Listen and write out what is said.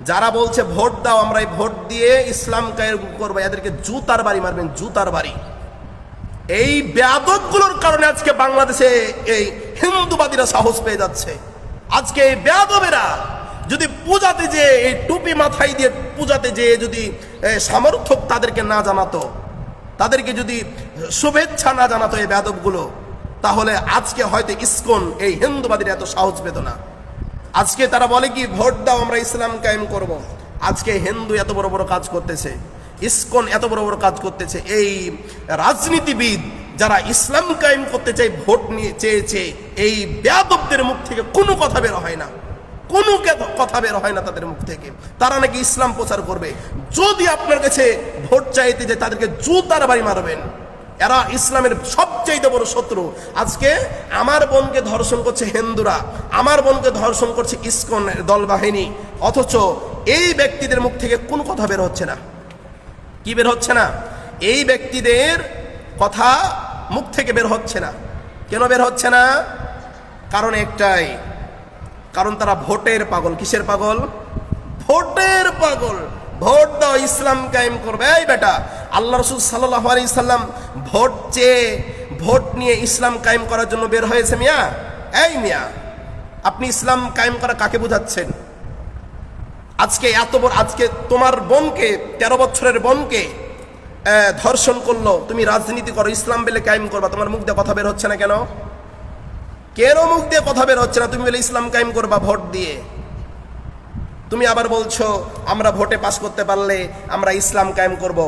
যারা বলছে ভোট দাও, আমরা এই ভোট দিয়ে ইসলাম কায়েম করবো, এদেরকে জুতার বাড়ি মারবেন, জুতার বাড়ি। এই বেয়াদবগুলোর কারণে আজকে বাংলাদেশে এই হিন্দুবাদীরা সাহস পেয়ে যাচ্ছে। আজকে এই বেয়াদবেরা যদি পূজাতে যে এই টুপি মাথায় দিয়ে পূজাতে যে যদি সামর্থ্য তাদেরকে না জানাতো, তাদেরকে যদি শুভেচ্ছা না জানাতো এই বেয়াদবগুলো, তাহলে আজকে হয়তো ইসকন এই হিন্দুবাদীরা এত সাহস পেত না। আজকে তারা বলে কি ভোট দাও আমরা ইসলাম কায়েম করব। আজকে হিন্দু এত বড় বড় কাজ করতেছে, ইসকন এত বড় বড় কাজ করতেছে। এই রাজনীতিবিদ যারা ইসলাম কায়েম করতে চায়, ভোট নিয়ে চেয়েছে, এই বেয়াদবদের মুখ থেকে কোনো কথা বের হয় না, কোনো কথা বের হয় না তাদের মুখ থেকে। তারা নাকি ইসলাম প্রচার করবে। যদি আপনার কাছে ভোট চাইতে যায়, তাদেরকে জুতার বাড়ি মারবেন। এরা ইসলামের সবচাইতে বড় শত্রু। আজকে আমার বোনকে ধর্ষণ করছে হিন্দুরা, আমার বোনকে ধর্ষণ করছে ইসকন দল বাহিনী, অথচ এই ব্যক্তিদের মুখ থেকে কোন কথা বের হচ্ছে না। কি বের হচ্ছে না? এই ব্যক্তিদের কথা মুখ থেকে বের হচ্ছে না। কেন বের হচ্ছে না? কারণ একটাই, কারণ তারা ভোটের পাগল। কিসের পাগল? ভোটের পাগল। ভোট দাও ইসলাম কায়েম করবে। এই বেটা, আল্লাহ রাসূল সাল্লাল্লাহু আলাইহি সাল্লাম ভোট চেয়ে, ভোট নিয়ে ইসলাম কায়েম করার জন্য বের হয়েছে মিয়া। এই মিয়া, আপনি ইসলাম কায়েম করা কাকে বোঝাচ্ছেন? আজকে এত বড়, আজকে তোমার বোনকে, 13 বছরের বোনকে ধর্ষণ করলো, তুমি রাজনীতি করো, ইসলাম বলে কায়েম করবা, তোমার মুখ দিয়ে কথা বের হচ্ছে না কেন? কেন মুখ দিয়ে কথা বের হচ্ছে না? তুমি বলে ইসলাম কায়েম করবা ভোট দিয়ে, তুমি আবার বলছো আমরা ভোটে পাস করতে পারলে আমরা ইসলাম কায়েম করব।